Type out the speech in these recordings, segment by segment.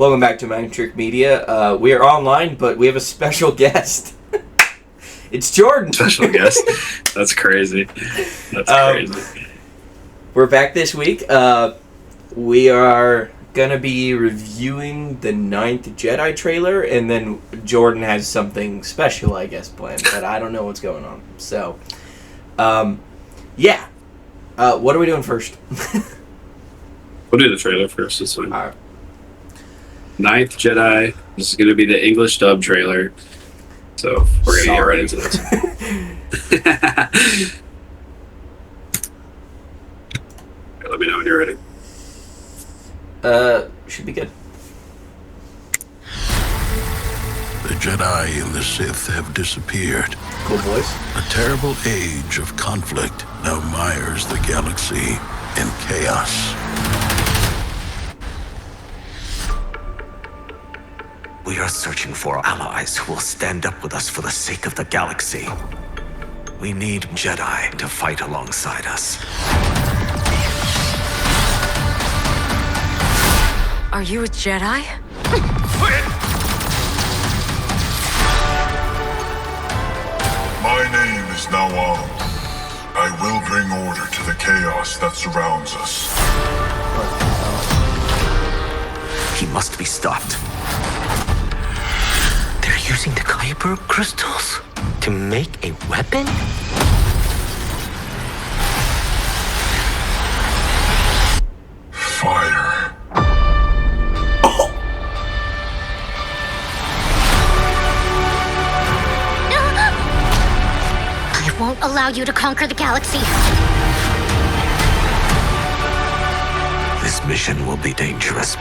Welcome back to Mind Trick Media. We are online, but we have a special guest. It's Jordan. Special guest? That's crazy. That's crazy. We're back this week. We are going to be reviewing the 9th Jedi trailer, and then Jordan has something special, I guess, planned, but I don't know what's going on. So, yeah. What are we doing first? We'll do the trailer first. This one. All right. 9th Jedi. This is going to be the English dub trailer. So we're going to get right into this. Let me know when you're ready. Should be good. The Jedi and the Sith have disappeared. Cool voice. A terrible age of conflict now mires the galaxy in chaos. We are searching for allies who will stand up with us for the sake of the galaxy. We need Jedi to fight alongside us. Are you a Jedi? My name is Nawam. I will bring order to the chaos that surrounds us. He must be stopped. They're using the Kyber crystals to make a weapon? Fire. I won't allow you to conquer the galaxy. This mission will be dangerous.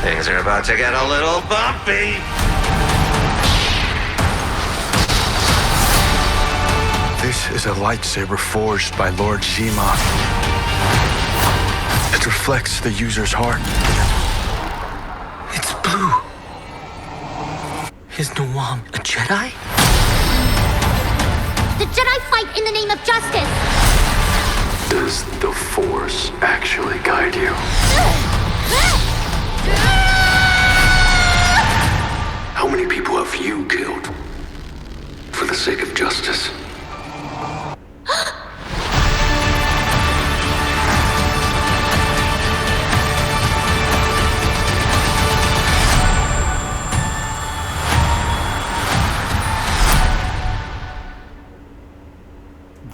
Things are about to get a little bumpy. This is a lightsaber forged by Lord Shima. It reflects the user's heart. It's blue. Is Nawam a Jedi? The Jedi fight in the name of justice. Does the Force actually guide you? How many people have you killed for the sake of justice?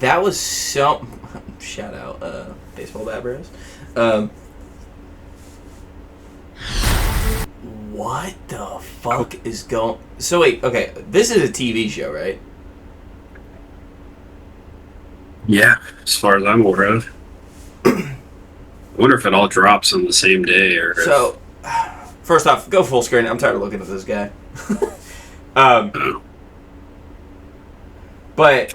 That was some... Shout out, Baseball Bat Bros. What the fuck is going... So wait, okay, this is a TV show, right? Yeah, as far as I'm aware of. I wonder if it all drops on the same day or... So, first off, go full screen. I'm tired of looking at this guy. But...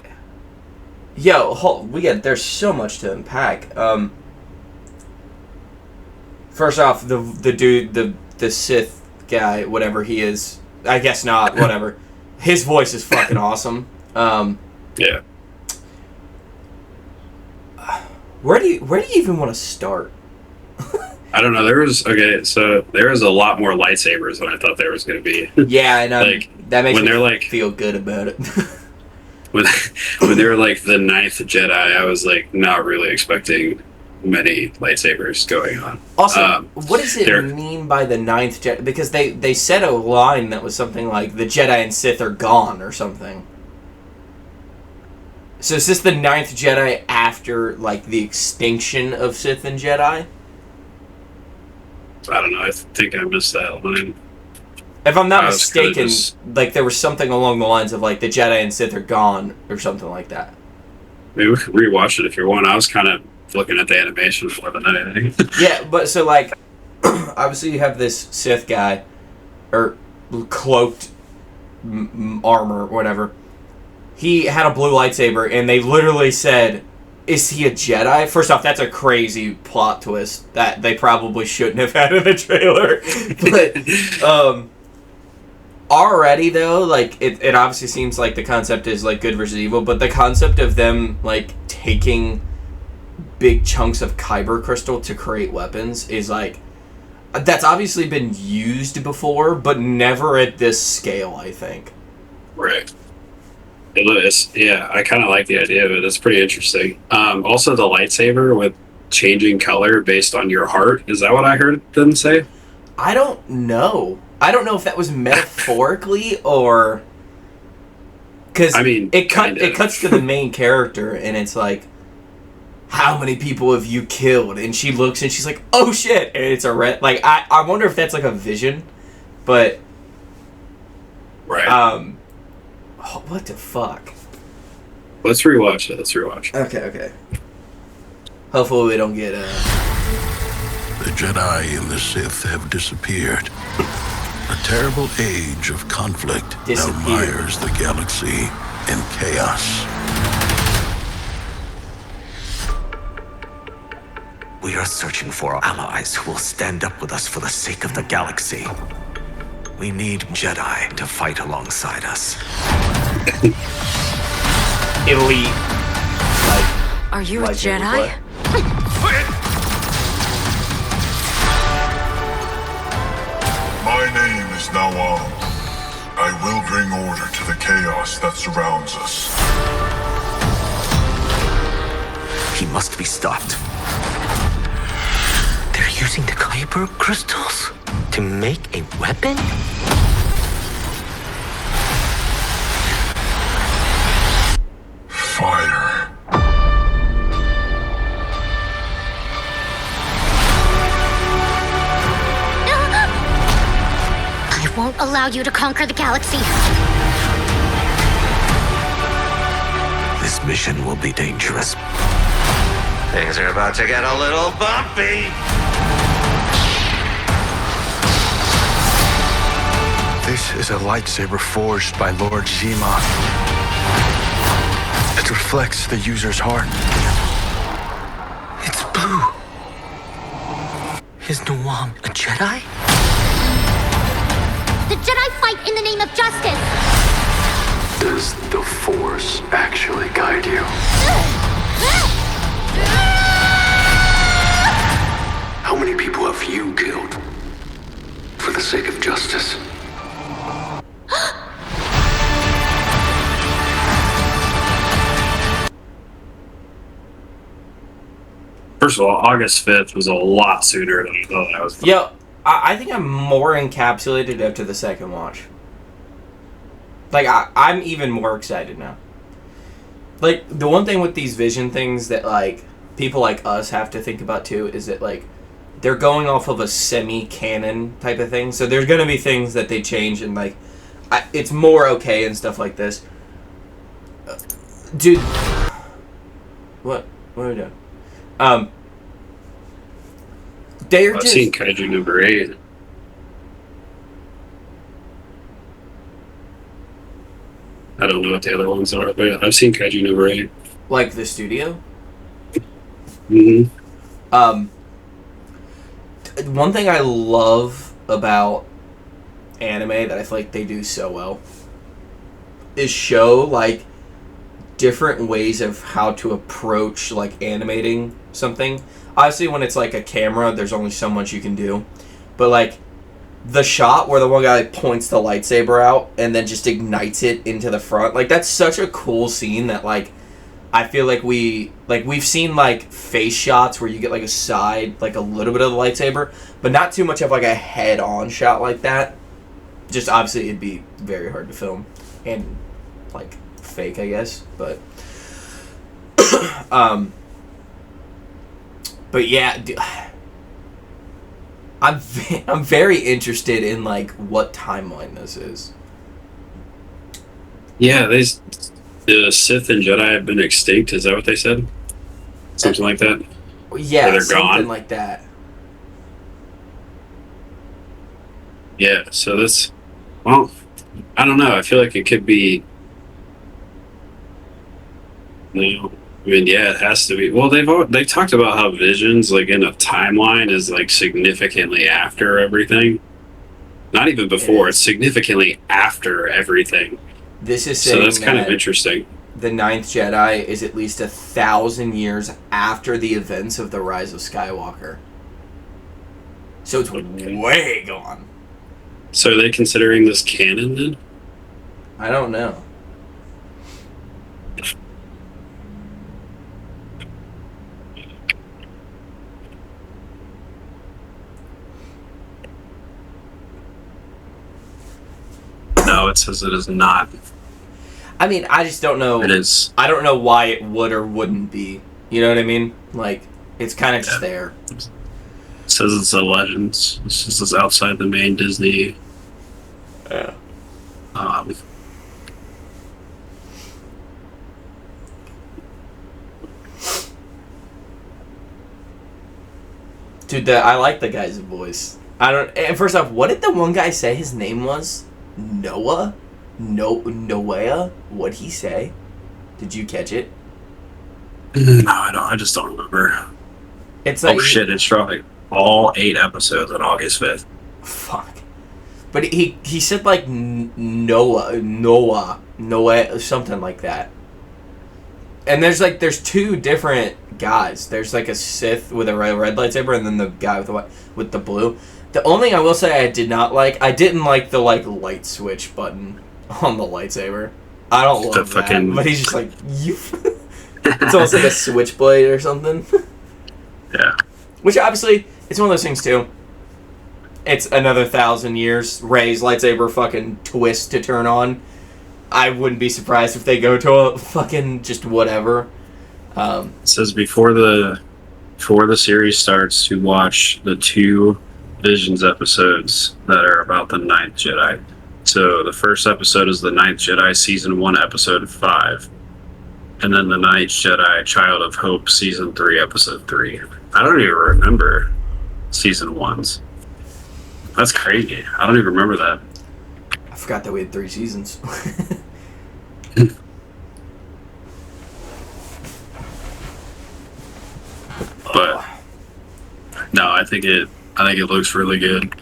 Yo, there's so much to unpack. First off, the dude, the Sith guy, whatever he is, I guess not, whatever. His voice is fucking awesome. Yeah. Where do you even want to start? I don't know. There was a lot more lightsabers than I thought there was going to be. Yeah, and that makes me feel good about it. When they were like the 9th Jedi, I was like not really expecting many lightsabers going on. Also, what does it mean by the 9th Jedi? Because they said a line that was something like, the Jedi and Sith are gone or something. So is this the 9th Jedi after like the extinction of Sith and Jedi? I don't know. I think I missed that line. If I'm not mistaken, like there was something along the lines of like the Jedi and Sith are gone or something like that. Maybe we could rewatch it if you want. I was kind of looking at the animation more than anything. Yeah, but so like, obviously you have this Sith guy, or cloaked armor, or whatever. He had a blue lightsaber, and they literally said, "Is he a Jedi?" First off, that's a crazy plot twist that they probably shouldn't have had in the trailer. But already though, like it obviously seems like the concept is like good versus evil, but the concept of them like taking big chunks of kyber crystal to create weapons is like, That's obviously been used before, but never at this scale, I think. Right. I kind of like the idea of it. It's pretty interesting. Also, the lightsaber with changing color based on your heart. Is that what I heard them say? I don't know. I don't know if that was metaphorically or... Because it cuts to the main character, and it's like, how many people have you killed? And she looks, and she's like, oh shit! And it's a red... Like, I wonder if that's like a vision, but... Right. Oh, what the fuck? Let's rewatch it. Okay. Hopefully we don't get, The Jedi and the Sith have disappeared. A terrible age of conflict now mires the galaxy in chaos. We are searching for allies who will stand up with us for the sake of the galaxy. We need Jedi to fight alongside us. elite... Are you a Jedi? My name is Nawam. I will bring order to the chaos that surrounds us. He must be stopped. They're using the Kyber crystals to make a weapon? Fire. I won't allow you to conquer the galaxy. This mission will be dangerous. Things are about to get a little bumpy. This is a lightsaber forged by Lord Zima. It reflects the user's heart. It's blue. Is Nawam a Jedi? The Jedi fight in the name of justice. Does the Force actually guide you? How many people have you killed for the sake of justice? First of all, August 5th was a lot sooner than I thought I was. Yo, I think I'm more encapsulated after the second watch. Like, I'm even more excited now. Like, the one thing with these vision things that, like, people like us have to think about, too, is that, like, they're going off of a semi-canon type of thing. So there's going to be things that they change and, like, it's more okay and stuff like this. Dude. What are we doing? They're I've just... seen Kaiju number 8. I don't know what the other ones are, but I've seen Kaiju number 8. Like the studio? Mm-hmm. One thing I love about anime that I feel like they do so well is show, like, different ways of how to approach, like, animating something. Obviously, when it's, like, a camera, there's only so much you can do. But, like, the shot where the one guy, like, points the lightsaber out and then just ignites it into the front, like, that's such a cool scene that, like, I feel like we've seen, like, face shots where you get, like, a side, like, a little bit of the lightsaber, but not too much of, like, a head-on shot like that. Just, obviously, it'd be very hard to film. And, like, fake, I guess. But, but yeah, I'm very interested in, like, what timeline this is. Yeah, the Sith and Jedi have been extinct. Is that what they said? Something like that? Yeah, they're something gone? like that. Yeah, so that's... Well, I don't know. I feel like it could be... No. I mean, yeah, it has to be. Well, they've talked about how Visions, like, in a timeline is, like, significantly after everything. Not even before. It's significantly after everything. This is saying so that's kind of interesting. The Ninth Jedi is at least 1,000 years after the events of the Rise of Skywalker. So it's way gone. So are they considering this canon then? I don't know. No, it says it is not. I mean, I just don't know. It is. I don't know why it would or wouldn't be. You know what I mean? Like, it's kind of just there. It says it's a Legends. This is outside the main Disney. Yeah. Dude, I like the guy's voice. I don't. And first off, what did the one guy say his name was? Noah? Noah? What'd he say? Did you catch it? No, I don't. I just don't remember. It's like shit! It's dropping all 8 episodes on August 5th. Fuck. But he said like Noah, something like that. And there's 2 different guys. There's like a Sith with a red lightsaber, and then the guy with the blue. The only thing I will say I didn't like the like light switch button on the lightsaber. I don't love that. But he's just like you. It's almost like a switchblade or something. Yeah. Which obviously it's one of those things too. It's another 1,000 years. Rey's lightsaber fucking twist to turn on. I wouldn't be surprised if they go to a fucking just whatever. It says before the series starts, to watch the 2 Visions episodes that are about the 9th Jedi. So the first episode is the 9th Jedi, Season 1, Episode 5. And then the 9th Jedi, Child of Hope, Season 3, Episode 3. I don't even remember Season 1's. That's crazy. I don't even remember that. I forgot that we had 3 seasons. But no, I think it looks really good.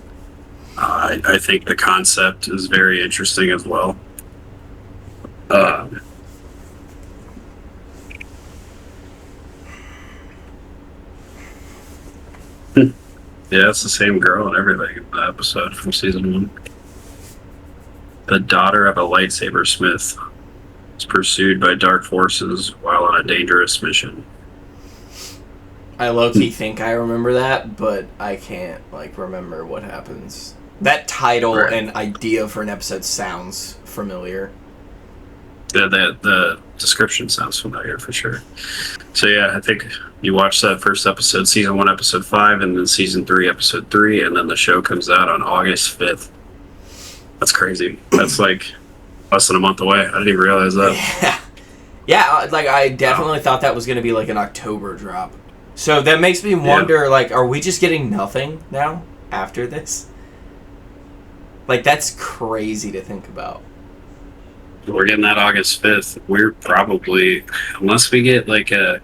I think the concept is very interesting as well. Yeah, it's the same girl and everything in the episode from season 1. The daughter of a lightsaber smith is pursued by dark forces while on a dangerous mission. I low-key think I remember that, but I can't remember what happens. That title and idea for an episode sounds familiar. Yeah, the description sounds familiar for sure. So yeah, I think you watch that first episode, season 1, episode 5, and then season 3, episode 3, and then the show comes out on August 5th. That's crazy. That's like less than a month away. I didn't even realize that. Yeah, I definitely thought that was going to be like an October drop. So that makes me wonder, are we just getting nothing now after this? That's crazy to think about. We're getting that August 5th. We're probably, unless we get a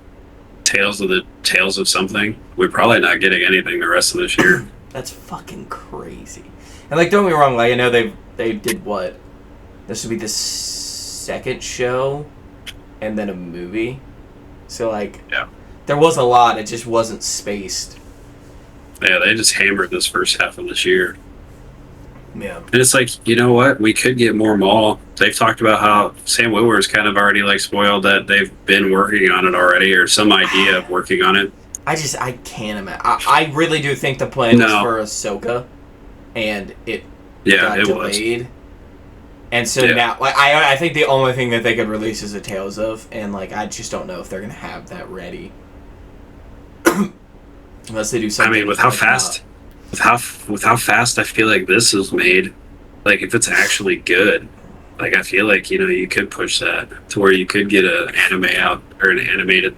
Tales of something, we're probably not getting anything the rest of this year. That's fucking crazy. And don't get me wrong, I know they did what? This would be the second show and then a movie. So there was a lot, it just wasn't spaced. Yeah, they just hammered this first half of this year. Yeah. And it's you know what? We could get more Maul. They've talked about how Sam Witwer's kind of already spoiled that they've been working on it already, or some idea of working on it. I can't imagine. I really do think the plan was for Ahsoka, and it got delayed. And so now, I think the only thing that they could release is a Tales of, and I just don't know if they're gonna have that ready, unless they do something. I mean, with how fast I feel like this is made, if it's actually good, I feel you could push that to where you could get an anime out or an animated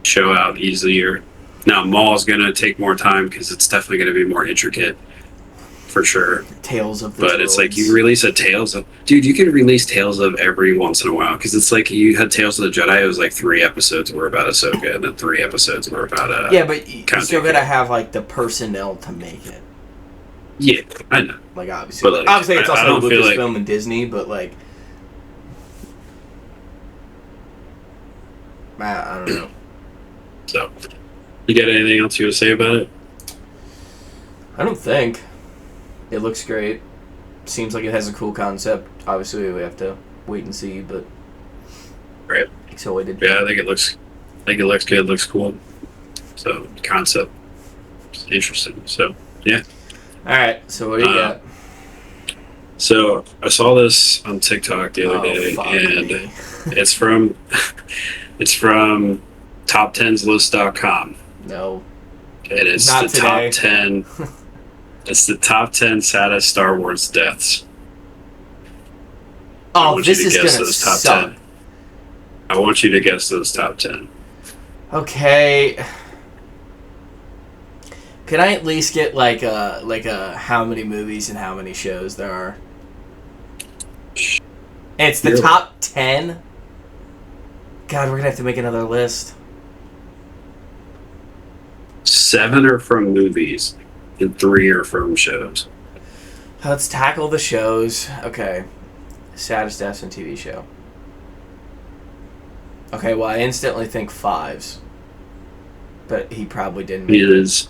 show out easier. Now, Maul's gonna take more time because it's definitely gonna be more intricate, for sure. Tales of the But Droids. It's you release a Tales of... Dude, you can release Tales of every once in a while, because it's you had Tales of the Jedi, it was 3 episodes were about Ahsoka, and then 3 episodes were about... yeah, but you still gotta have, the personnel to make it. Yeah, I know. Obviously. But, obviously, it's also Lucasfilm Lucasfilm and Disney, but, I don't know. So, you got anything else you want to say about it? I don't think. It looks great. Seems like it has a cool concept. Obviously, we have to wait and see, but Right. excited. Yeah, I think it looks good. Looks cool. So concept, is interesting. So yeah. All right. So what do you got? So I saw this on TikTok the other day, fuck and me. it's from top10slist.com. No. And it's Not the today. top 10. It's the top 10 saddest Star Wars deaths. I Oh, want this you to is guess gonna those top suck. 10. I want you to guess those top 10. Okay. Can I at least get like a how many movies and how many shows there are? It's the Really? top 10? God, we're gonna have to make another list. 7 are from movies, and 3 are from shows. Let's tackle the shows. Okay. Saddest deaths in TV show. Okay, well, I instantly think 5s. But he probably didn't make it.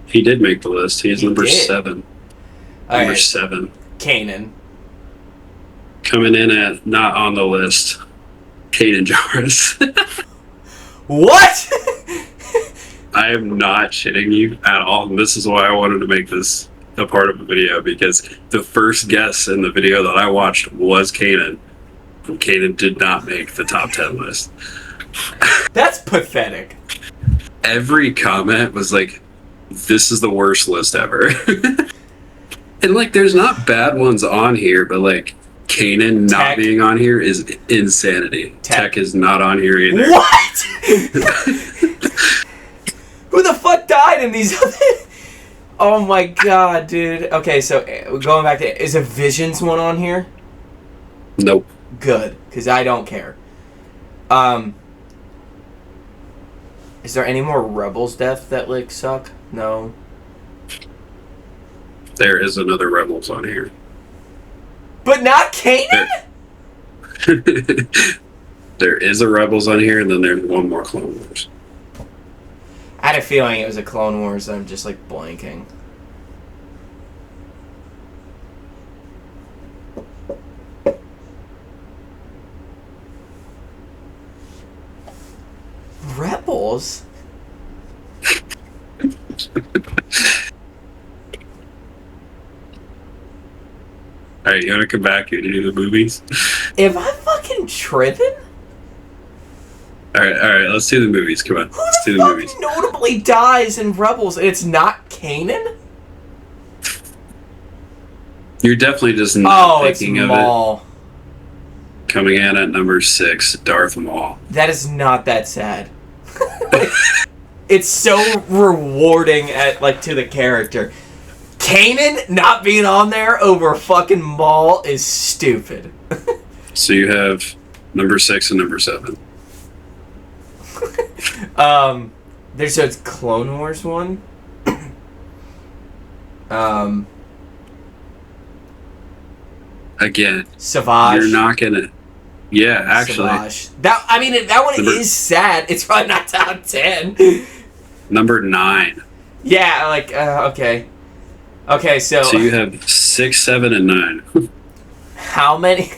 He did make the list. He's He number did. 7. All Number right, 7. Kanan. Coming in at not on the list, Kanan Jarrus. What? I am not shitting you at all. And this is why I wanted to make this a part of a video, because the first guess in the video that I watched was Kanan. Kanan did not make the top 10 list. That's pathetic. Every comment was like, this is the worst list ever. And like, there's not bad ones on here, but like, Kanan not Tech. being on here is insanity. Tech. Tech is not on here either. What? Who the fuck died in these other... Oh my god, dude. Okay, so going back to... Is a Visions one on here? Nope. Good, because I don't care. Is there any more Rebels death that, like, suck? No. There is another Rebels on here. But not Kanan? There is a Rebels on here, and then there's one more Clone Wars. I had a feeling it was a Clone Wars. I'm just, like, blanking. Rebels? Alright, you want to come back and do the movies? Am I fucking tripping? Alright, let's do the movies. Come on, Who let's do the the fuck movies. notably dies in Rebels? It's not Kanan? You're definitely just not It's thinking of Maul. it. Coming in at number 6, Darth Maul. That is not that sad. It's so rewarding to the character. Kanan not being on there over fucking Maul is stupid. So you have number 6 and number 7. There's a Clone Wars one. Again, Savage. you're not gonna. Yeah, actually, Savage. That one is sad. It's probably not top 10. number 9. Yeah, okay. Okay, so you have 6, 7, and 9. how many?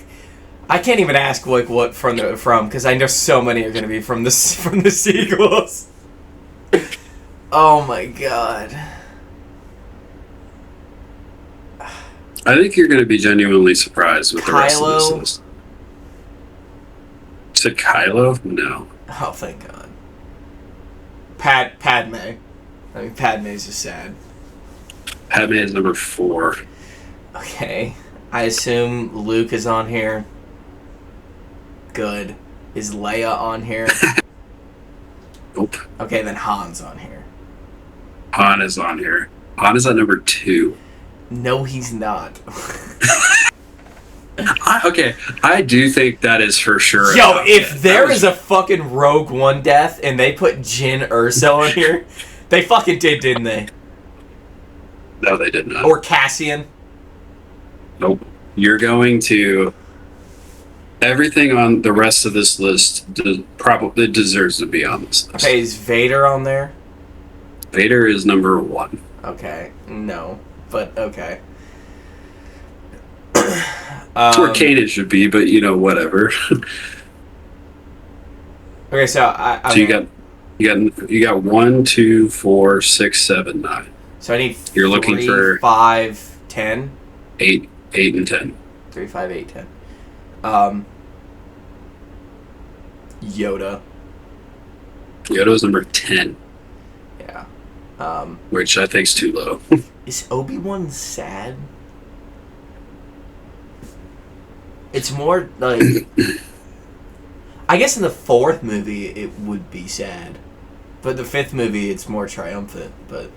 I can't even ask like what from because I know so many are going to be from the sequels. Oh my god. I think you're going to be genuinely surprised with the rest of this Kylo? list. Is it Kylo? No. Oh, thank God. Padme. I mean, Padme's just sad. Padme is number 4. Okay. I assume Luke is on here. Good. Is Leia on here? Nope. Okay, then Han's on here. Han is on here. Han is at number 2. No, he's not. I do think that is for sure. Yo, if there is a fucking Rogue One death and they put Jyn Erso on here, they fucking did, didn't they? No, they did not. Or Cassian. Nope. You're going to... Everything on the rest of this list probably deserves to be on this list. Okay, is Vader on there? Vader is number 1. Okay. No. But okay. That's where Kanan should be, but whatever. Okay, so I so you got 1, 2, 4, 6, 7, 9. So I need You're looking 3, for 5, 10? 8, and 10. 3, 5, 8, 10. Yoda. Yoda's number 10. Yeah. Which I think's too low. Is Obi-Wan sad? It's more like... I guess in the 4th movie it would be sad. But the 5th movie it's more triumphant. But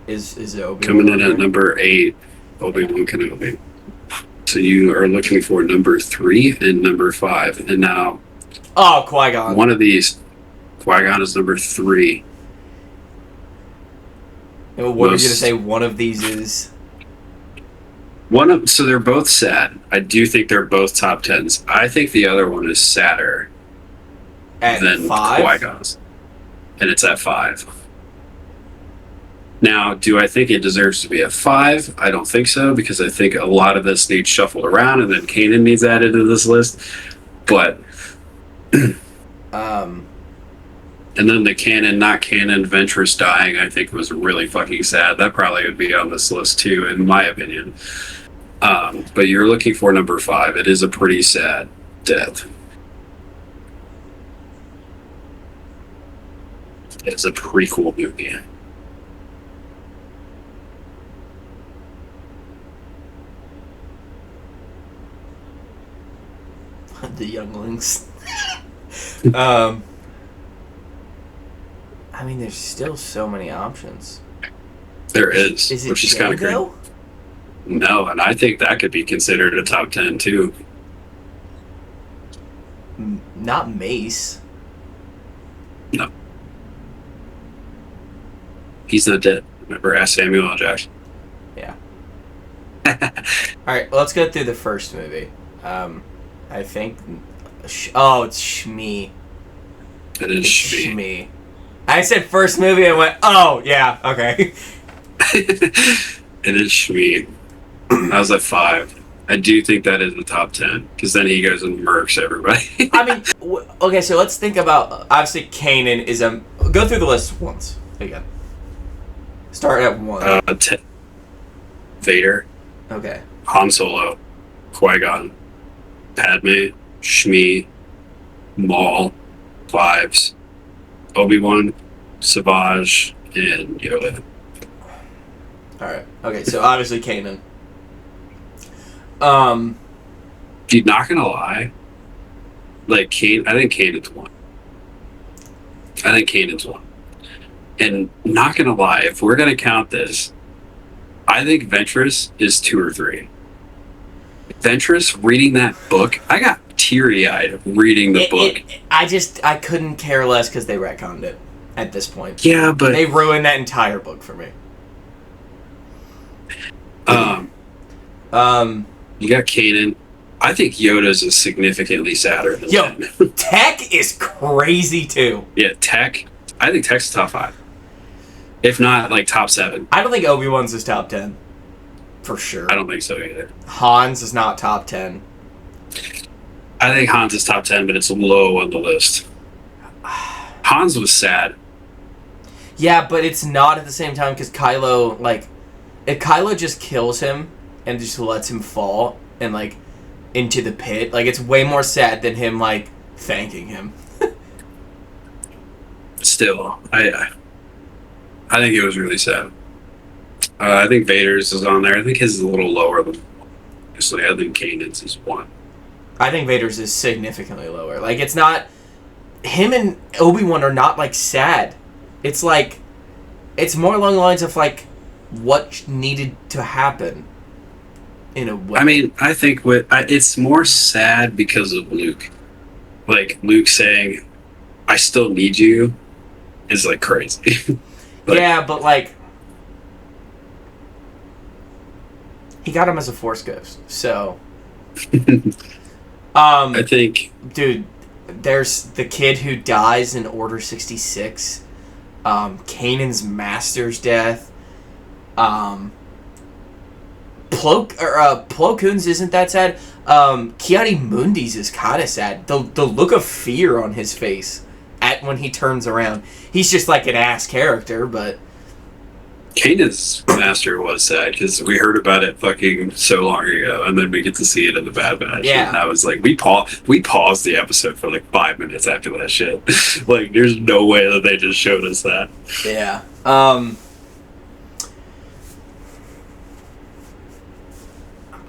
is Obi-Wan... Coming in at number 8, Obi-Wan Kenobi. So you are looking for number 3 and number 5. And now... Oh, Qui-Gon. One of these... Qui-Gon is number 3. And what are you going to say one of these is? So they're both sad. I do think they're both top 10s. I think the other one is sadder than 5? Qui-Gon's. And it's at 5. Now, do I think it deserves to be a 5? I don't think so, because I think a lot of this needs shuffled around, and then Kanan needs added to this list. But... And then the canon, not canon, Ventress dying, I think was really fucking sad. That probably would be on this list too, in my opinion. But you're looking for number 5. It is a pretty sad death. It's a prequel movie. The younglings. I mean, there's still so many options. There is, it which is kind of great. No, and I think that could be considered a top 10 too. Not Mace. No. He's not dead. Remember, ask Samuel L. Jackson. Yeah. Alright, well, let's go through the first movie. I think... Oh, it's Shmi. It is Shmi. I said first movie, I went, oh, yeah, okay. It is Shmi. I was at 5. I do think that is the top 10, because then he goes and murks everybody. I mean, okay, so let's think about, obviously, Kanan is a... Go through the list once, again. Start at 1. Vader. Okay. Han Solo. Qui-Gon. Padme. Shmi. Maul. Fives. Obi-Wan, Savage, and Yoda. Alright. Okay, so obviously Kanan. Dude, not gonna lie. Like, I think Kanan's 1. And not gonna lie, if we're gonna count this, I think Ventress is 2 or 3. Ventress, reading that book, I got teary-eyed reading the book. I couldn't care less because they retconned it at this point. Yeah, but... They ruined that entire book for me. You got Kanan. I think Yoda's is significantly sadder than him. Tech is crazy, too. Yeah, Tech. I think Tech's top 5. If not, like, top 7. I don't think Obi-Wan's is top 10. For sure. I don't think so either. Han's is not top 10. I think Hans is top 10, but it's low on the list. Hans was sad. Yeah, but it's not at the same time because Kylo, like, if Kylo just kills him and just lets him fall and, like, into the pit, like, it's way more sad than him, like, thanking him. Still, I think it was really sad. I think Vader's is on there. I think his is a little lower than... Obviously, I think Kanan's is 1. I think Vader's is significantly lower. Like, it's not... Him and Obi-Wan are not, like, sad. It's, like... It's more along the lines of, like, what needed to happen. In a way. I mean, I think it's more sad because of Luke. Like, Luke saying, I still need you, is, like, crazy. Yeah, but, like... He got him as a Force ghost, so... I think... Dude, there's the kid who dies in Order 66. Kanan's master's death. Plo Koon's isn't that sad. Kiadi-Mundi's is kind of sad. The look of fear on his face when he turns around. He's just like an ass character, but Kanan's master was sad because we heard about it fucking so long ago, and then we get to see it in the Bad Batch. Yeah, and I was like, we paused the episode for like 5 minutes after that shit. Like, there's no way that they just showed us that. Yeah.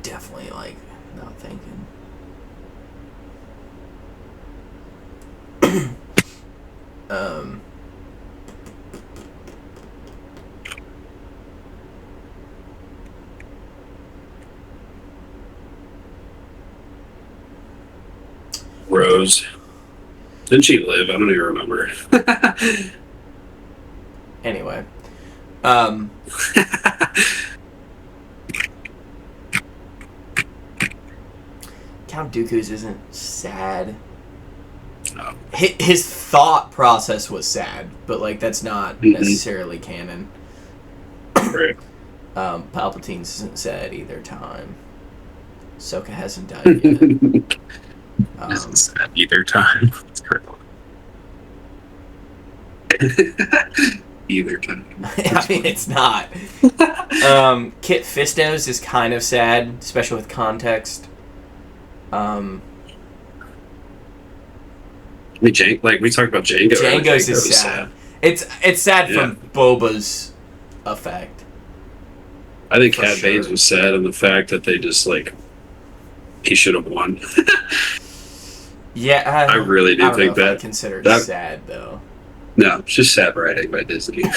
Definitely like not thinking. Rose. Didn't she live? I don't even remember. Anyway. Count Dooku's isn't sad. No. His thought process was sad, but like that's not necessarily canon. Right. Palpatine's isn't sad either time. Ahsoka hasn't died yet. Isn't sad either time. That's correct. Either time. I mean, it's not. Kit Fisto's is kind of sad, especially with context. I mean, we talked about Django. Django's is sad. It's sad from Boba's effect. I think Cad Bane's was sad in the fact that they just he should have won. Yeah, I really do think that. I consider it sad though. No, it's just sad writing by Disney. I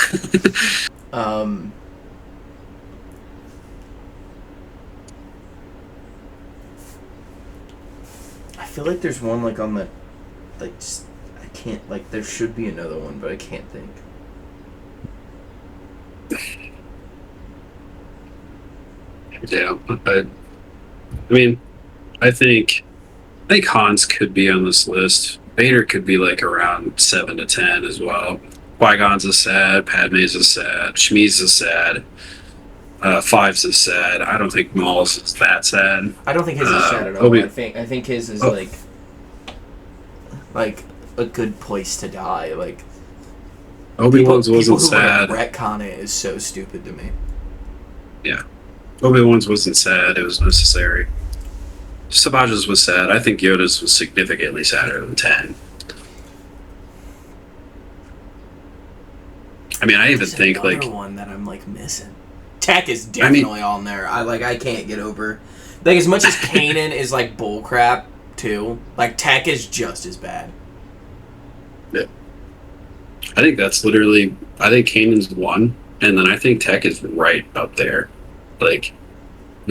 feel like there's one on the I can't there should be another one, but I can't think. Yeah, I think Hans could be on this list. Vader could be around 7 to 10 as well. Qui-Gon's is sad. Padme's is sad. Shmi's is sad. Fives is sad. I don't think Maul's is that sad. I don't think his is sad at all. I think his is like a good place to die. Like Obi-Wan's wasn't sad. Retcon it is so stupid to me. Yeah, Obi-Wan's wasn't sad. It was necessary. Sabaja's was sad. I think Yoda's was significantly sadder than 10. I mean, I even think one that I'm missing. Tech is definitely on there. I can't get over. As much as Kanan is bullcrap too. Tech is just as bad. Yeah. I think that's literally. I think Kanan's 1, and then I think Tech is right up there. We're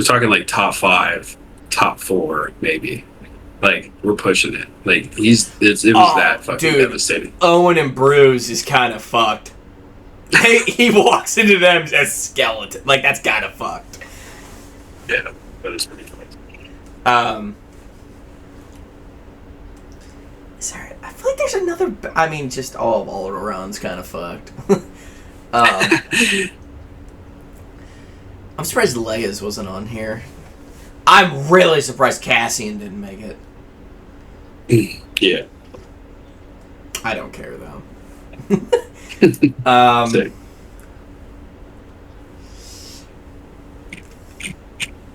talking top 5. Top 4, maybe. We're pushing it. It was that fucking devastating. Owen and Bruce is kind of fucked. He walks into them as skeleton. That's kind of fucked. Yeah, that is pretty funny. Sorry, I feel like there's another. Just all of Alderon's kind of fucked. I'm surprised Leia's wasn't on here. I'm really surprised Cassian didn't make it. Yeah. I don't care though.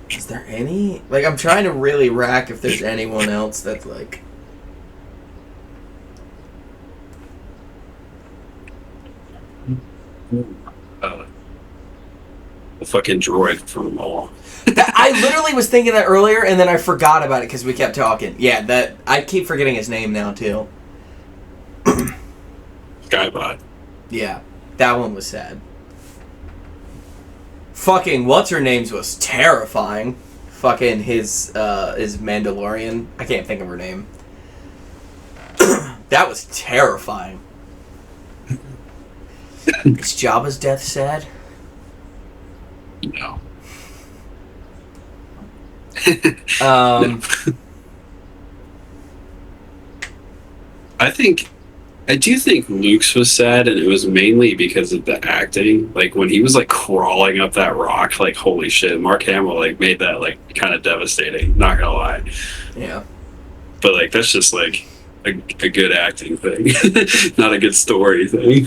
Is there any? I'm trying to really rack if there's anyone else that's the fucking droid from Maul. I literally was thinking that earlier, and then I forgot about it because we kept talking. Yeah, I keep forgetting his name now too. Skybot. Yeah, that one was sad. Fucking what's her name's was terrifying. Fucking his Mandalorian. I can't think of her name. That was terrifying. Is Jabba's death sad? No. No. I think I do think Luke's was sad, and it was mainly because of the acting. Like when he was like crawling up that rock, like holy shit, Mark Hamill like made that like kind of devastating. Not gonna lie. Yeah. But like that's just like a good acting thing, not a good story thing.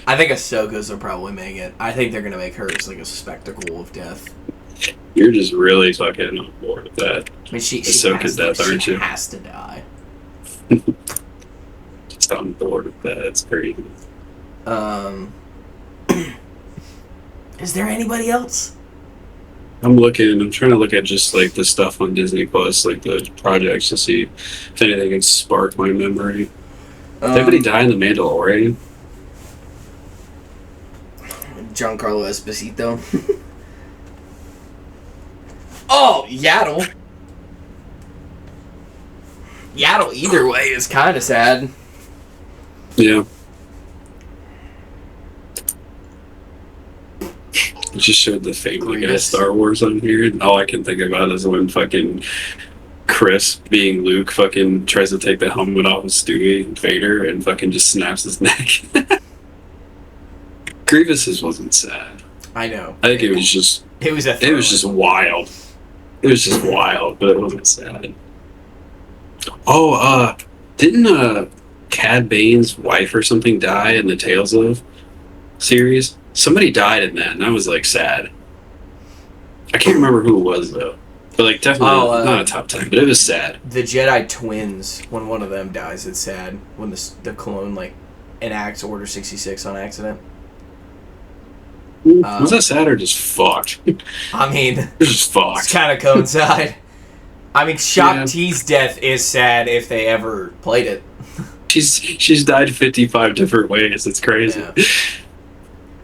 I think Ahsoka's will probably make it. I think they're gonna make her as like a spectacle of death. You're just really fucking on board with that. I mean, she Ahsoka's death, aren't you? She has to die. Just on board with that. It's crazy. Is there anybody else? I'm trying to look at just like the stuff on Disney Plus, like the projects, to see if anything can spark my memory. Did anybody die in The Mandalorian? Giancarlo Esposito. Oh, Yaddle. Yaddle either way is kind of sad. Yeah. I just showed the Family Guy Star Wars on here, and all I can think about is when fucking Chris, being Luke, fucking tries to take the helmet off of Stewie Vader and fucking just snaps his neck. Grievous's wasn't sad. I know. I think it was just wild. It was just wild, but it wasn't sad. Oh, didn't Cad Bane's wife or something die in the Tales of series? Somebody died in that, and I was like sad. I can't remember who it was though, but like definitely not a top 10, but it was sad. The Jedi twins, when one of them dies, it's sad. When the clone like enacts Order 66 on accident. Was that sad or just fucked? I mean, it's just fucked. It's kind of coincide. I mean, Shaak Ti's death is sad if they ever played it. She's died 55 different ways. It's crazy. Yeah.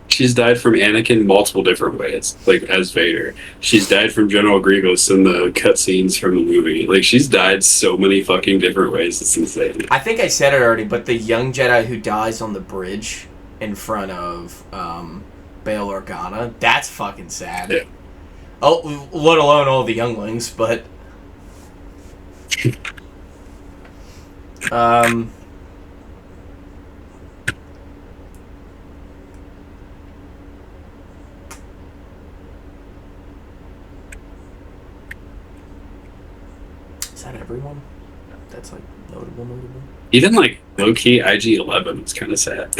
She's died from Anakin multiple different ways, like as Vader. She's died from General Grievous in the cutscenes from the movie. Like she's died so many fucking different ways. It's insane. I think I said it already, but the young Jedi who dies on the bridge in front of Bail Organa, that's fucking sad. Yeah. Oh, let alone all the younglings, but is that everyone? That's like notable. Even like low-key IG-11 is kind of sad.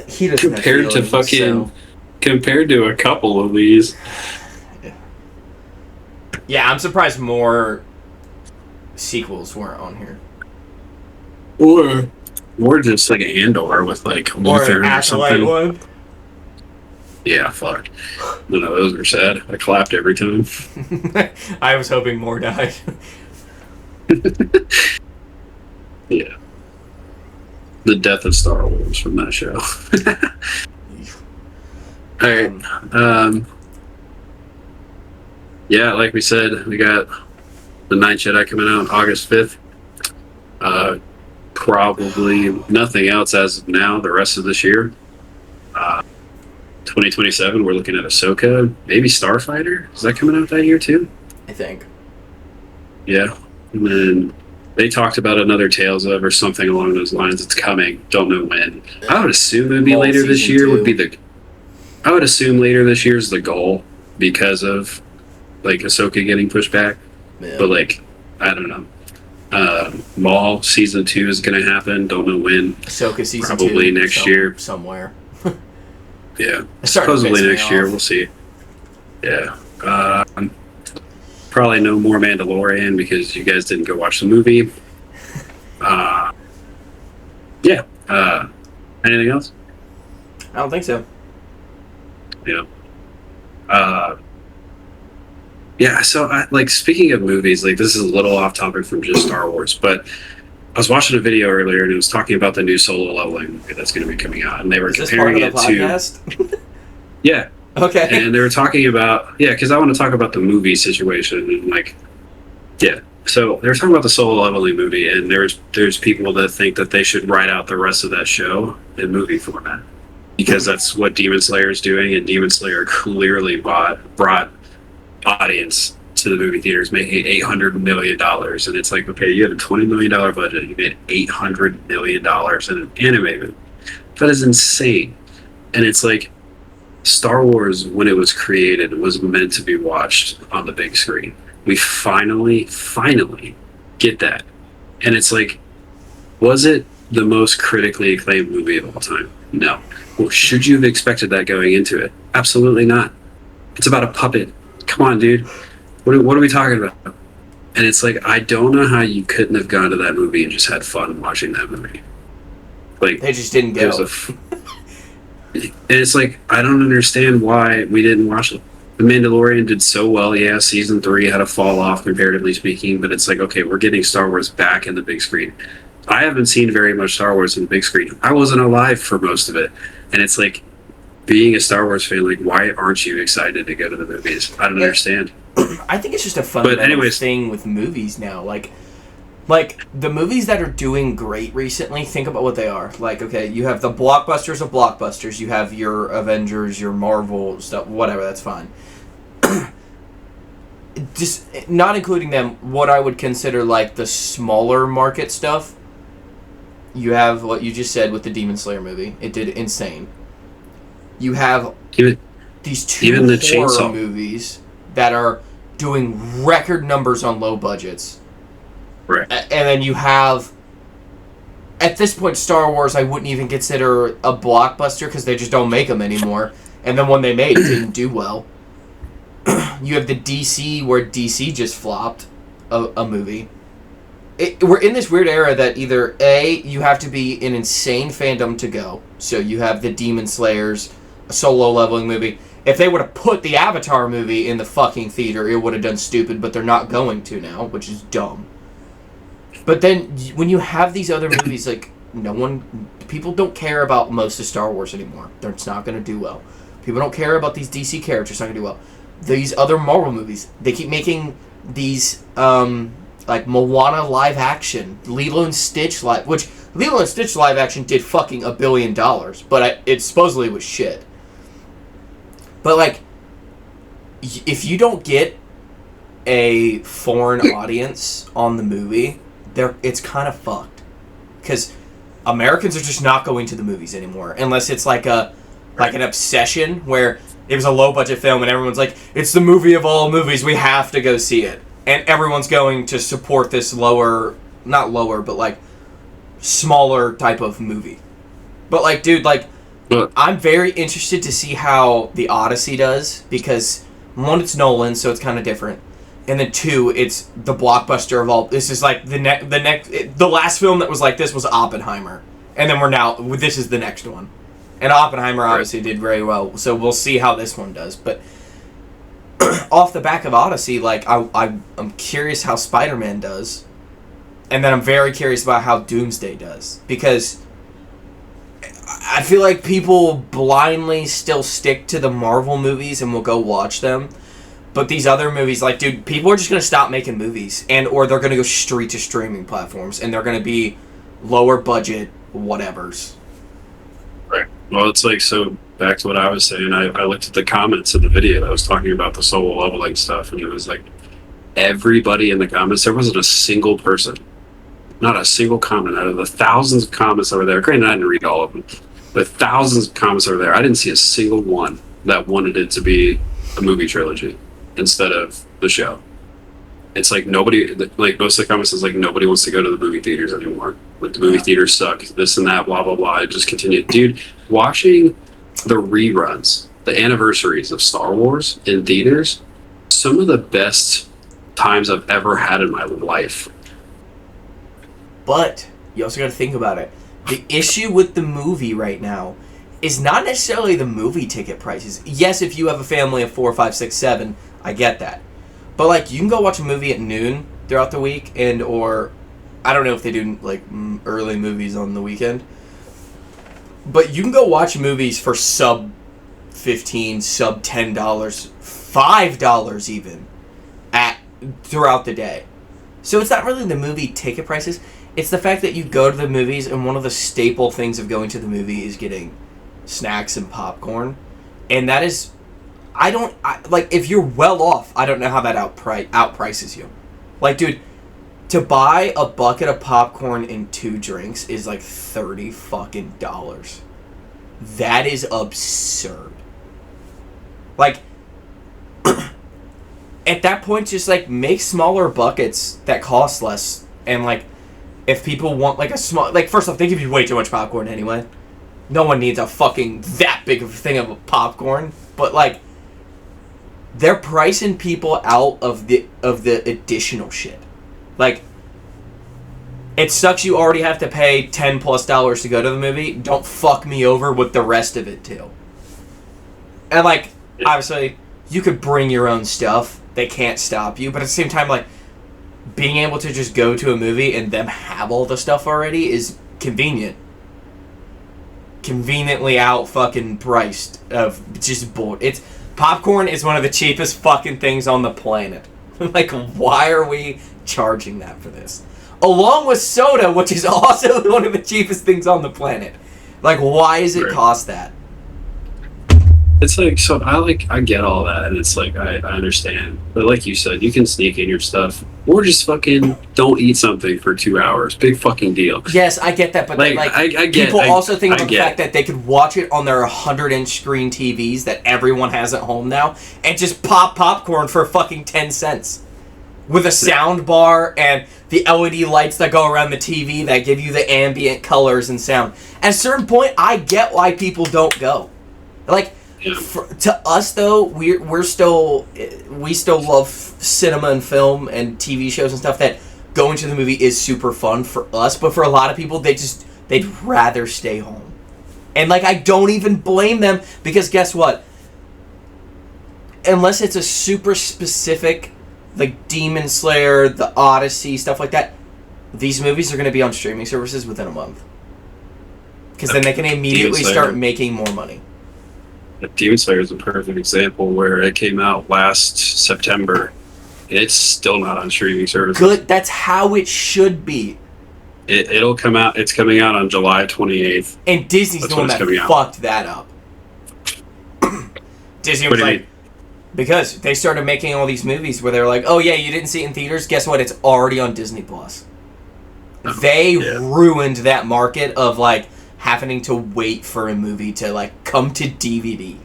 He doesn't compared to fucking compared to a couple of these. Yeah, I'm surprised more sequels weren't on here. Or just like Andor with like Luther or something. One. Yeah, fuck. No, those were sad. I clapped every time. I was hoping more died. Yeah. The death of Star Wars from that show. Alright. Yeah, like we said, we got The Ninth Jedi coming out August 5th. Probably nothing else as of now the rest of this year. 2027, we're looking at Ahsoka, maybe Starfighter. Is that coming out that year too? I think. Yeah. And then they talked about another Tales of or something along those lines. It's coming. Don't know when. I would assume it would be later this year. I would assume later this year is the goal because of like Ahsoka getting pushed back. Yeah. But like, I don't know. Maul season 2 is going to happen. Don't know when. Ahsoka season 2 probably next year somewhere. Yeah, supposedly next year. We'll see. Yeah. Probably no more Mandalorian because you guys didn't go watch the movie. Yeah. Anything else? I don't think so. Yeah. Yeah, so speaking of movies, like this is a little off topic from just Star Wars, but I was watching a video earlier and it was talking about the new Solo Leveling movie that's going to be coming out, and they were comparing it to. Yeah. Okay. And they were talking about because I want to talk about the movie situation and so they were talking about the Solo Leveling movie, and there's people that think that they should write out the rest of that show in movie format because that's what Demon Slayer is doing, and Demon Slayer clearly brought audience to the movie theaters making $800 million. And it's like, okay, you had a $20 million budget. You made $800 million in an anime movie. That is insane. And it's like, Star Wars, when it was created, was meant to be watched on the big screen. We finally get that. And it's like, was it the most critically acclaimed movie of all time? No. Well, should you have expected that going into it? Absolutely not. It's about a puppet. Come on, dude. What are we talking about? And it's like, I don't know how you couldn't have gone to that movie and just had fun watching that movie. Like, they just didn't go. And it's like, I don't understand why we didn't watch it. The Mandalorian did so well. Yeah, season 3 had a fall off, comparatively speaking, but it's like, okay, we're getting Star Wars back in the big screen. I haven't seen very much Star Wars in the big screen. I wasn't alive for most of it. And it's like, being a Star Wars fan, like, why aren't you excited to go to the movies? I don't understand. I think it's just a fundamental thing with movies now. Like, the movies that are doing great recently, think about what they are. Like, okay, you have the blockbusters of blockbusters. You have your Avengers, your Marvel stuff, whatever, that's fine. Just not including them, what I would consider, like, the smaller market stuff. You have what you just said with the Demon Slayer movie. It did insane. You have these two horror movies that are doing record numbers on low budgets. Right. And then you have, at this point, Star Wars I wouldn't even consider a blockbuster because they just don't make them anymore. And then when they made it, didn't do well. You have the DC, where DC just flopped a movie. We're in this weird era that either A, you have to be an insane fandom to go. So you have the Demon Slayers, a solo leveling movie. If they would have put the Avatar movie in the fucking theater, it would have done stupid, but they're not going to now, which is dumb. But then when you have these other movies, like, people don't care about most of Star Wars anymore. It's not going to do well. People don't care about these DC characters. It's not going to do well. These other Marvel movies, they keep making these, like, Moana live action, Lilo and Stitch live, which Lilo and Stitch live action did fucking $1 billion, but it supposedly was shit. But, like, if you don't get a foreign audience on the movie, it's kind of fucked. Because Americans are just not going to the movies anymore, unless it's like an obsession where it was a low budget film and everyone's like, it's the movie of all movies, we have to go see it. And everyone's going to support this not lower, but like smaller type of movie. But like, dude, like, I'm very interested to see how the Odyssey does, because one, it's Nolan, so it's kind of different. And then two, it's the blockbuster of all. This is like the last film that was like this was Oppenheimer, and then this is the next one, and Oppenheimer obviously did very well. So we'll see how this one does. But off the back of Odyssey, like I'm curious how Spider-Man does, and then I'm very curious about how Doomsday does, because I feel like people blindly still stick to the Marvel movies and will go watch them. But these other movies, like, dude, people are just going to stop making movies, or they're going to go straight to streaming platforms, and they're going to be lower budget whatevers. Right. Well, it's like, so back to what I was saying, I looked at the comments in the video that was talking about the solo leveling stuff, and it was like, everybody in the comments, there wasn't a single person, not a single comment out of the thousands of comments that were there. Granted, I didn't read all of them, but thousands of comments that were there, I didn't see a single one that wanted it to be a movie trilogy instead of the show. It's like nobody, like most of the comments is like nobody wants to go to the movie theaters anymore. Like the movie theaters suck, this and that, blah, blah, blah. It just continued. Dude, watching the reruns, the anniversaries of Star Wars in theaters, some of the best times I've ever had in my life. But you also got to think about it. The issue with the movie right now is not necessarily the movie ticket prices. Yes, if you have a family of 4, 5, 6, 7, I get that. But like, you can go watch a movie at noon throughout the week, or I don't know if they do like early movies on the weekend. But you can go watch movies for sub $15, sub $10, $5 even throughout the day. So it's not really the movie ticket prices. It's the fact that you go to the movies, and one of the staple things of going to the movie is getting snacks and popcorn, and that is like, if you're well off, I don't know how that outprices you. Like, dude, to buy a bucket of popcorn and 2 drinks is like $30 fucking dollars. That is absurd. Like, at that point, just, like, make smaller buckets that cost less. And, like, if people want, like, a small... Like, first off, they give you way too much popcorn anyway. No one needs a fucking that big of a thing of popcorn. But, like, they're pricing people out of the additional shit. Like, it sucks you already have to pay $10+ to go to the movie. Don't fuck me over with the rest of it, too. And, like, obviously, you could bring your own stuff. They can't stop you. But at the same time, like, being able to just go to a movie and them have all the stuff already is convenient. Conveniently out fucking priced of just bull. It's popcorn is one of the cheapest fucking things on the planet. Like, why are we charging that for this? Along with soda, which is also one of the cheapest things on the planet. Like, why does it cost that? It's like, so I get all that, and it's like, I understand. But like you said, you can sneak in your stuff, or just fucking don't eat something for 2 hours. Big fucking deal. Yes, I get that, but like, I get, people also think about the fact that they could watch it on their 100-inch screen TVs that everyone has at home now, and just pop popcorn for fucking 10 cents. With a sound bar and the LED lights that go around the TV that give you the ambient colors and sound. At a certain point, I get why people don't go. Like, to us though, we still love cinema and film and TV shows and stuff, that going to the movie is super fun for us, but for a lot of people, they'd rather stay home. And, like, I don't even blame them, because guess what? Unless it's a super specific, like Demon Slayer, The Odyssey, stuff like that, these movies are going to be on streaming services within a month. Because then they can immediately start making more money. Demon Slayer is a perfect example where it came out last September. It's still not on streaming services. Good, that's how it should be. It'll come out. It's coming out on July 28th. And Disney's the one that fucked that up. Disney was like, because they started making all these movies where they're like, oh yeah, you didn't see it in theaters? Guess what? It's already on Disney+. They ruined that market of, like, having to wait for a movie to, like, come to DVD.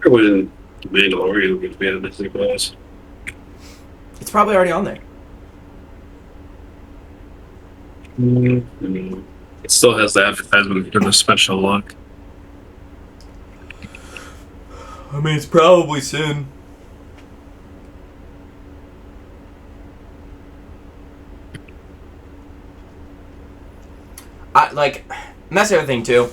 When Mandalorian was made on Disney+. It's probably already on there. It still has the advertisement and the special look. I mean, it's probably soon. And that's the other thing too.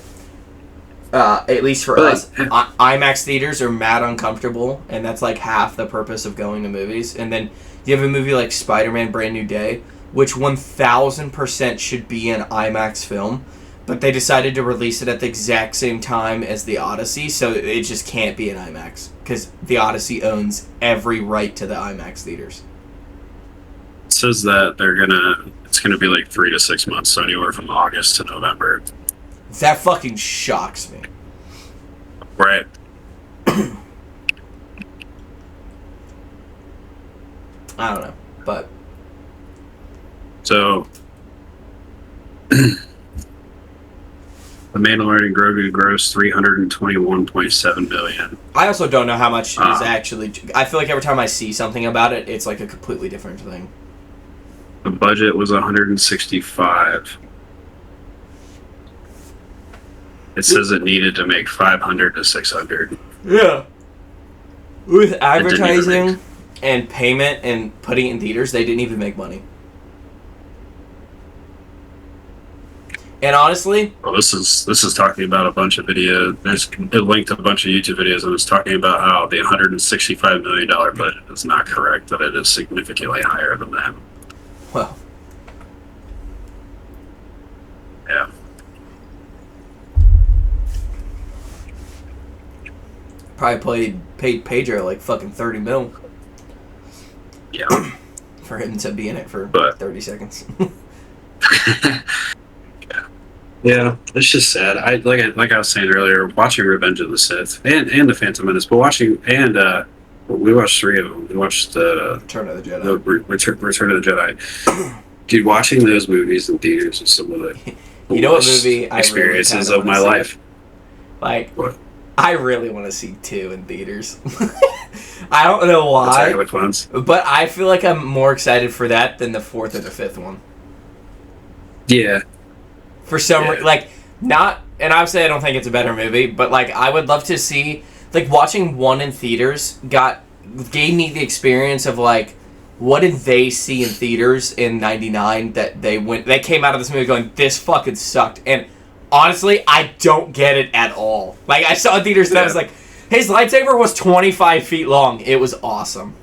At least for us, IMAX theaters are mad uncomfortable, and that's like half the purpose of going to movies. And then you have a movie like Spider-Man: Brand New Day, which 1000% should be an IMAX film, but they decided to release it at the exact same time as The Odyssey, so it just can't be an IMAX, because The Odyssey owns every right to the IMAX theaters. It says that it's gonna be like 3 to 6 months, so anywhere from August to November. That fucking shocks me. Right. I don't know, but... So... The Mandalorian Grogu grossed $321.7 million. I also don't know how much is actually... I feel like every time I see something about it, it's like a completely different thing. The budget was $165. It says it needed to make $500 to $600. Yeah. With advertising and payment and putting it in theaters, they didn't even make money. And honestly, well, this is talking about a bunch of videos. It linked to a bunch of YouTube videos, and it's talking about how the $165 million budget is not correct. That it is significantly higher than that. Well, yeah. Probably paid Pedro like fucking $30 million. Yeah. For him to be in it for 30 seconds. Yeah. Yeah, it's just sad. Like I was saying earlier, watching Revenge of the Sith and the Phantom Menace, but watching we watched three of them. We watched Return of the Jedi. Return of the Jedi. Dude, watching those movies in theaters is some of the you know what movie I experiences really of my life. Like, what? I really want to see 2 in theaters. I don't know Attack why, of the Clones. but I feel like I'm more excited for that than the 4th or the 5th one. Yeah. For some reason, like, not, and obviously I don't think it's a better movie, but, like, I would love to see, like, watching 1 in theaters gave me the experience of, like, what did they see in theaters in 99 that they came out of this movie going, this fucking sucked, and honestly, I don't get it at all. Like, I saw in theaters and I was like, his lightsaber was 25 feet long. It was awesome.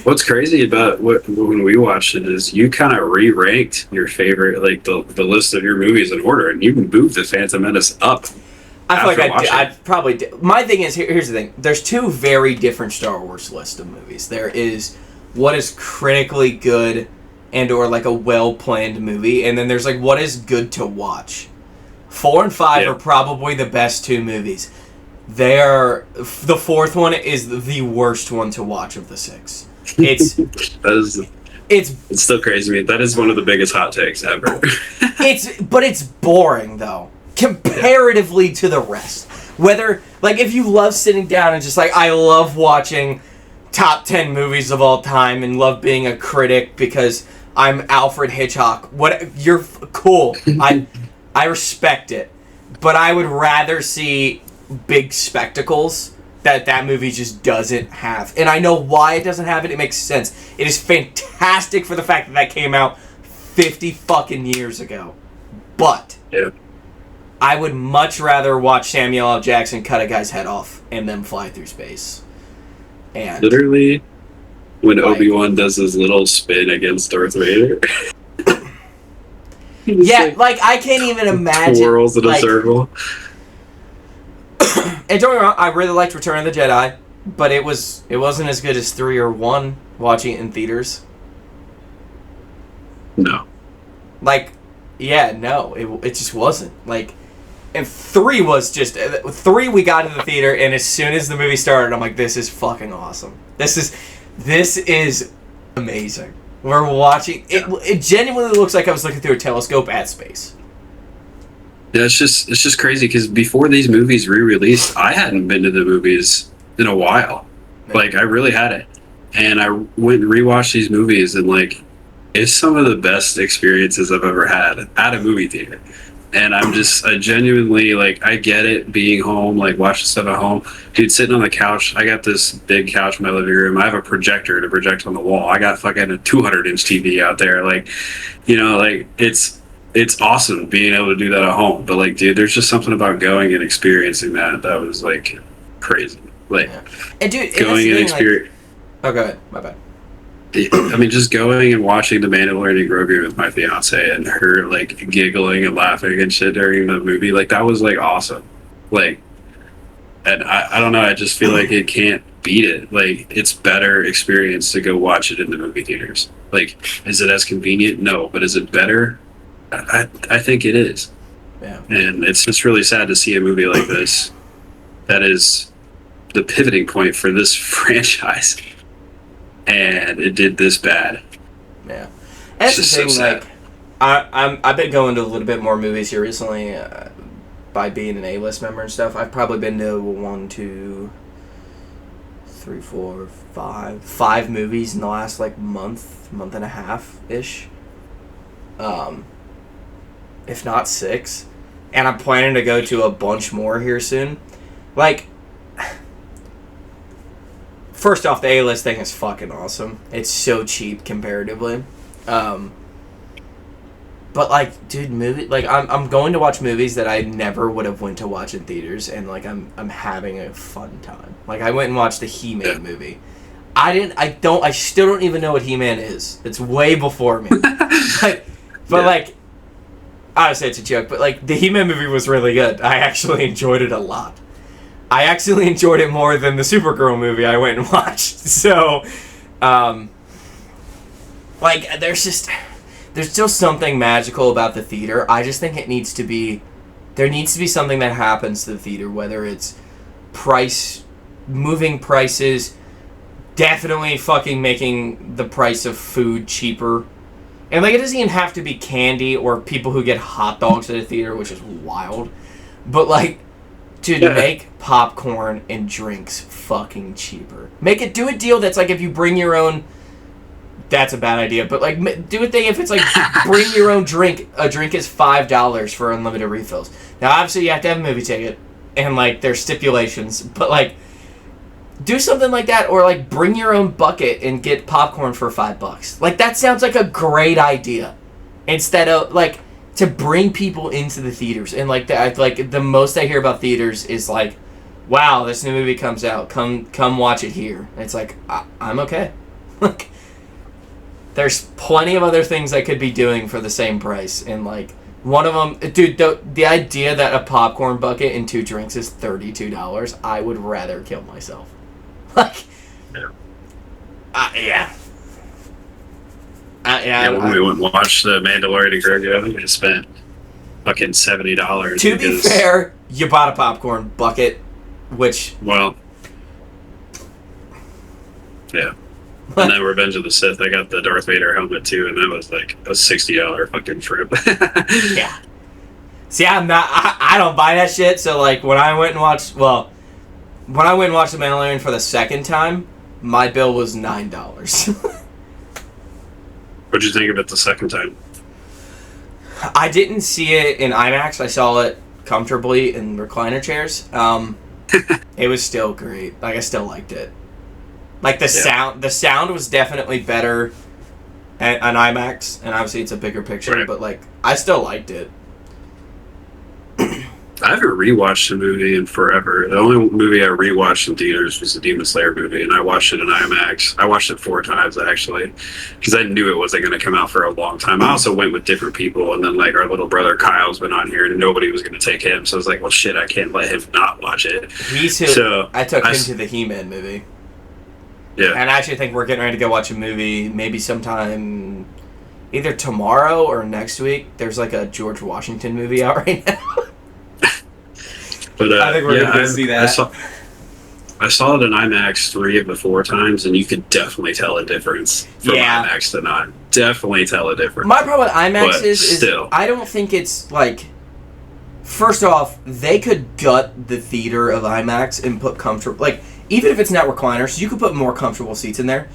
What's crazy about when we watched it is you kind of re-ranked your favorite, like the list of your movies in order, and you moved the Phantom Menace up. I feel like I'd probably do. My thing is, here's the thing. There's 2 very different Star Wars lists of movies. There is what is critically good and or like a well-planned movie, and then there's like what is good to watch. 4 and 5 are probably the best 2 movies. The 4th one is the worst one to watch of the 6. It's still crazy to me. That is one of the biggest hot takes ever. But it's boring though, comparatively to the rest. Whether, like, if you love sitting down and just like, I love watching top 10 movies of all time and love being a critic because I'm Alfred Hitchcock. You're cool. I respect it, but I would rather see big spectacles that movie just doesn't have. And I know why it doesn't have it. It makes sense. It is fantastic for the fact that came out 50 fucking years ago. But I would much rather watch Samuel L. Jackson cut a guy's head off and then fly through space. And literally, when Obi-Wan does his little spin against Darth Vader. Yeah, like I can't even imagine. Twirls in a circle. And don't get me wrong, I really liked Return of the Jedi, but it wasn't as good as 3 or 1 watching it in theaters. No. Like, yeah, no, it just wasn't. Like, and 3 was just 3. We got into the theater, and as soon as the movie started, I'm like, this is fucking awesome. This is amazing. We're watching it. It genuinely looks like I was looking through a telescope at space. Yeah, it's just crazy because before these movies re-released, I hadn't been to the movies in a while. Like, I really hadn't. And I went and rewatched these movies, and like, it's some of the best experiences I've ever had at a movie theater. And I genuinely, like, I get it being home, like, watching stuff at home. Dude, sitting on the couch, I got this big couch in my living room. I have a projector to project on the wall. I got fucking a 200-inch TV out there. Like, you know, like, it's awesome being able to do that at home. But, like, dude, there's just something about going and experiencing that was, like, crazy. Like, and dude, going and experience. Like, oh, go ahead. My bad. I mean, just going and watching The Mandalorian Grogu with my fiance and her, like, giggling and laughing and shit during the movie, like, that was, like, awesome. Like, and I don't know, I just feel like it can't beat it. Like, it's better experience to go watch it in the movie theaters. Like, is it as convenient? No. But is it better? I think it is. Yeah. And it's just really sad to see a movie like this that is the pivoting point for this franchise. And it did this bad. Yeah, that's the thing. So like, I've been going to a little bit more movies here recently by being an A-list member and stuff. I've probably been to 1, 2, 3, 4, 5 movies in the last like month and a half ish. If not 6, and I'm planning to go to a bunch more here soon. Like, first off, the A-list thing is fucking awesome. It's so cheap comparatively. But like, dude, I'm going to watch movies that I never would have went to watch in theaters, and like I'm having a fun time. Like, I went and watched the He-Man movie. I still don't even know what He-Man is. It's way before me. Like, obviously it's a joke, but like, the He-Man movie was really good. I actually enjoyed it a lot. I actually enjoyed it more than the Supergirl movie I went and watched. So, like, there's there's still something magical about the theater. I just think there needs to be something that happens to the theater, whether it's moving prices, definitely fucking making the price of food cheaper. And, like, it doesn't even have to be candy or people who get hot dogs at a theater, which is wild. But, like, to make popcorn and drinks fucking cheaper. Do a deal that's, like, if you bring your own... That's a bad idea. But, like, do a thing if it's, like, bring your own drink. A drink is $5 for unlimited refills. Now, obviously, you have to have a movie ticket. And, like, there's stipulations. But, like... Do something like that, or like bring your own bucket and get popcorn for $5. Like, that sounds like a great idea. Instead of like to bring people into the theaters, and like the most I hear about theaters is like, wow, this new movie comes out, come watch it here. And it's like I'm okay. Like, there's plenty of other things I could be doing for the same price, and like one of them, dude, the idea that a popcorn bucket and 2 drinks is $32, I would rather kill myself. Like, yeah. When we went and watched The Mandalorian and Grogu, I think we just spent fucking $70. To be fair, you bought a popcorn bucket, which... Well... Yeah. And then Revenge of the Sith, I got the Darth Vader helmet too, and that was like a $60 fucking trip. Yeah. See, I don't buy that shit, so like when I went and watched The Mandalorian for the second time, my bill was $9. What'd you think of it the second time? I didn't see it in IMAX. I saw it comfortably in recliner chairs. It was still great. Like, I still liked it. Like, the sound was definitely better on IMAX, and obviously it's a bigger picture, right. But like, I still liked it. I haven't rewatched a movie in forever. The only movie I rewatched in theaters was the Demon Slayer movie, and I watched it in IMAX. I watched it 4 times, actually, because I knew it wasn't going to come out for a long time. I also went with different people, and then, like, our little brother Kyle's been on here, and nobody was going to take him, so I was like, well, shit, I can't let him not watch it. I took him to the He-Man movie. Yeah. And I actually think we're getting ready to go watch a movie maybe sometime either tomorrow or next week. There's, like, a George Washington movie out right now. But I think we're going to go see that. I saw it in IMAX 3 of the 4 times, and you could definitely tell a difference from IMAX to not. Definitely tell a difference. My problem with IMAX is still, I don't think it's like... First off, they could gut the theater of IMAX and put comfortable... Like, even if it's not recliners, you could put more comfortable seats in there.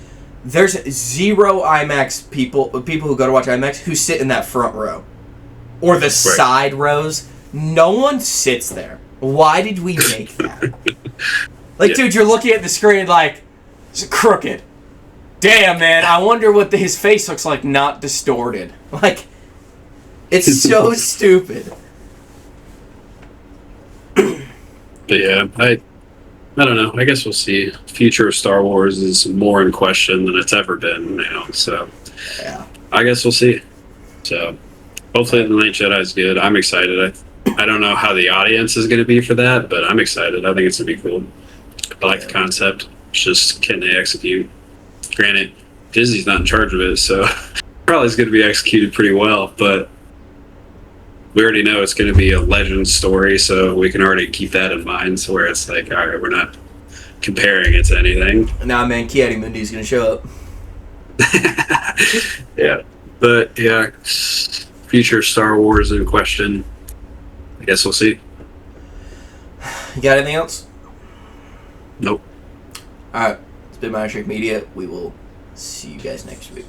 There's 0 IMAX people who go to watch IMAX who sit in that front row. Or the side rows. No one sits there. Why did we make that? Like, dude, you're looking at the screen like, it's crooked. Damn, man, I wonder what his face looks like not distorted. Like, it's so stupid. But yeah, I don't know. I guess we'll see. Future of Star Wars is more in question than it's ever been now, so yeah. I guess we'll see. So, hopefully The Night Jedi is good. I'm excited. I don't know how the audience is going to be for that, but I'm excited. I think it's going to be cool. I like the concept. It's just, can they execute? Granted, Disney's not in charge of it, so probably it's going to be executed pretty well, but we already know it's going to be a legend story, so we can already keep that in mind, so where it's like, all right, we're not comparing it to anything. Nah, man, Ki-Adi-Mundi's going to show up. Yeah. But, yeah, future Star Wars in question. I guess we'll see. You got anything else? Nope. Alright. It's been Minor Media. We will see you guys next week.